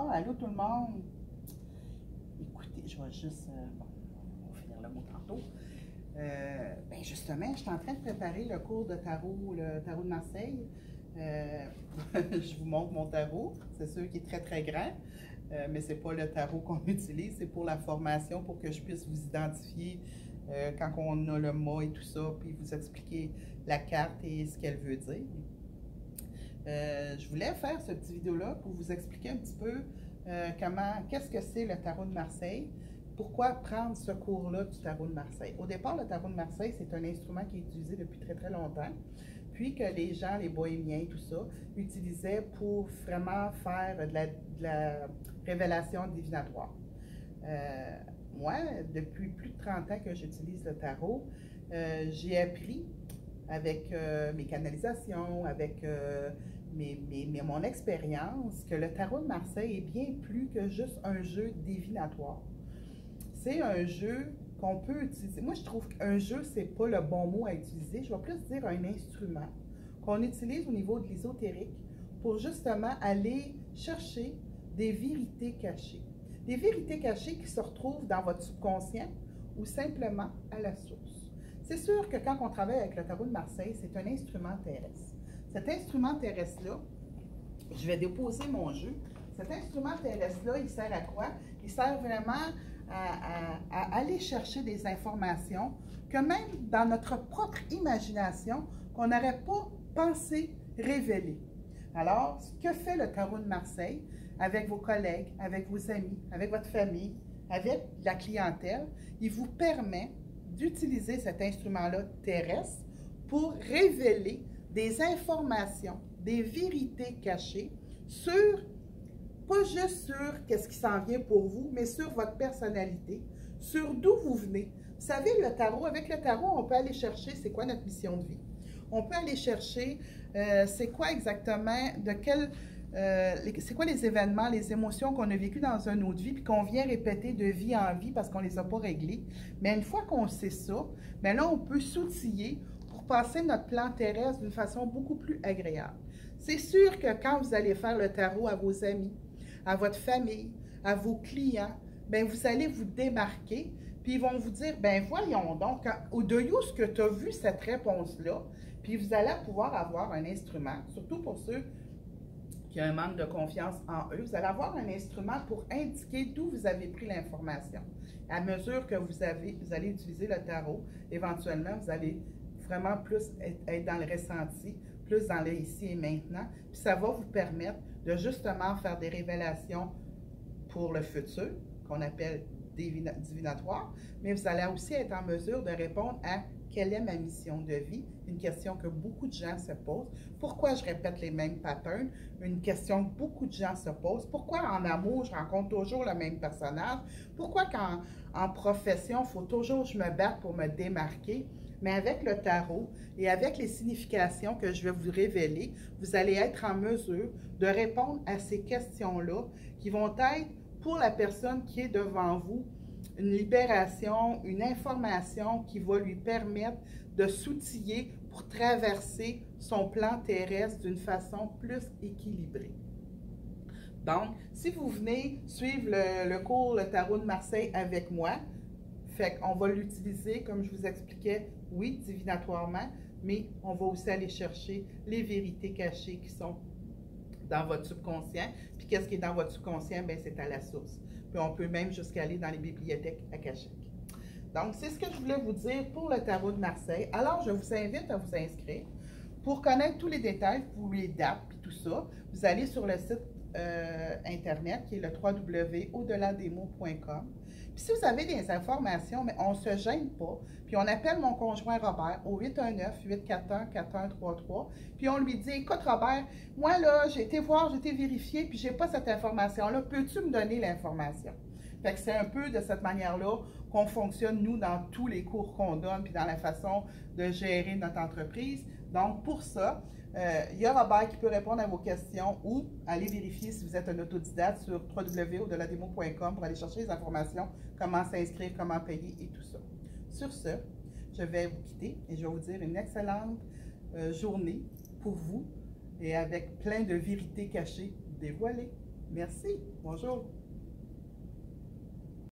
Ah, allô tout le monde. Écoutez, je vais juste. Bon, on va finir le mot tantôt. Ben justement, je suis en train de préparer le cours de tarot, le tarot de Marseille. Euh, je vous montre mon tarot. C'est sûr qu'il est très très grand, mais c'est pas le tarot qu'on utilise, c'est pour la formation, pour que je puisse vous identifier quand on a le mot et tout ça, puis vous expliquer la carte et ce qu'elle veut dire. Je voulais faire cette petite vidéo-là pour vous expliquer un petit peu qu'est-ce que c'est le tarot de Marseille, pourquoi prendre ce cours-là du tarot de Marseille. Au départ, le tarot de Marseille, c'est un instrument qui est utilisé depuis très très longtemps, puis que les gens, les bohémiens, tout ça, utilisaient pour vraiment faire de la révélation divinatoire. Moi, depuis plus de 30 ans que j'utilise le tarot, j'ai appris avec mes canalisations, avec mon expérience, que le tarot de Marseille est bien plus que juste un jeu divinatoire. C'est un jeu qu'on peut utiliser. Moi, je trouve qu'un jeu, c'est pas le bon mot à utiliser. Je vais plus dire un instrument qu'on utilise au niveau de l'ésotérique pour justement aller chercher des vérités cachées. Des vérités cachées qui se retrouvent dans votre subconscient ou simplement à la source. C'est sûr que quand on travaille avec le tarot de Marseille, c'est un instrument terrestre. Cet instrument terrestre-là, je vais déposer mon jeu. Cet instrument terrestre-là, il sert à quoi? Il sert vraiment à aller chercher des informations que même dans notre propre imagination, qu'on n'aurait pas pensé révéler. Alors, ce que fait le tarot de Marseille avec vos collègues, avec vos amis, avec votre famille, avec la clientèle, il vous permet d'utiliser cet instrument-là terrestre pour révéler des informations, des vérités cachées sur, pas juste sur qu'est-ce qui s'en vient pour vous, mais sur votre personnalité, sur d'où vous venez. Vous savez, le tarot, avec le tarot, on peut aller chercher c'est quoi notre mission de vie. On peut aller chercher c'est quoi exactement, c'est quoi les événements, les émotions qu'on a vécues dans une autre vie, puis qu'on vient répéter de vie en vie parce qu'on ne les a pas réglées. Mais une fois qu'on sait ça, bien là, on peut s'outiller pour passer notre plan terrestre d'une façon beaucoup plus agréable. C'est sûr que quand vous allez faire le tarot à vos amis, à votre famille, à vos clients, bien, vous allez vous démarquer, puis ils vont vous dire, ben voyons donc, au de ce que tu as vu cette réponse-là, puis vous allez pouvoir avoir un instrument, surtout pour ceux qui ont un manque de confiance en eux, vous allez avoir un instrument pour indiquer d'où vous avez pris l'information. À mesure que vous allez utiliser le tarot, éventuellement, vous allez vraiment plus être dans le ressenti, plus dans le ici et maintenant, puis ça va vous permettre de justement faire des révélations pour le futur, qu'on appelle divinatoire, mais vous allez aussi être en mesure de répondre à quelle est ma mission de vie, une question que beaucoup de gens se posent. Pourquoi je répète les mêmes patterns? Une question que beaucoup de gens se posent. Pourquoi en amour, je rencontre toujours le même personnage? Pourquoi en profession, il faut toujours que je me batte pour me démarquer? Mais avec le tarot et avec les significations que je vais vous révéler, vous allez être en mesure de répondre à ces questions-là qui vont être pour la personne qui est devant vous une libération, une information qui va lui permettre de s'outiller pour traverser son plan terrestre d'une façon plus équilibrée. Donc, si vous venez suivre le cours Le Tarot de Marseille avec moi, fait qu'on va l'utiliser, comme je vous expliquais, oui, divinatoirement, mais on va aussi aller chercher les vérités cachées qui sont dans votre subconscient. Puis qu'est-ce qui est dans votre subconscient? Bien, c'est à la source. Puis on peut même jusqu'à aller dans les bibliothèques akashiques. Donc, c'est ce que je voulais vous dire pour le tarot de Marseille. Alors, je vous invite à vous inscrire. Pour connaître tous les détails, pour les dates et tout ça, vous allez sur le site internet qui est le www.au-delà-des-mots.com. Puis si vous avez des informations, mais on ne se gêne pas, puis on appelle mon conjoint Robert au 819-841-4133, puis on lui dit, écoute Robert, moi là, j'ai été voir, j'ai été vérifier, puis j'ai pas cette information-là, peux-tu me donner l'information? Fait que c'est un peu de cette manière-là qu'on fonctionne, nous, dans tous les cours qu'on donne, puis dans la façon de gérer notre entreprise. Donc, pour ça, il y a Robert qui peut répondre à vos questions ou aller vérifier si vous êtes un autodidacte sur www.au-delà-des-mots.com pour aller chercher les informations, comment s'inscrire, comment payer et tout ça. Sur ce, je vais vous quitter et je vais vous dire une excellente journée pour vous et avec plein de vérités cachées dévoilées. Merci. Bonjour.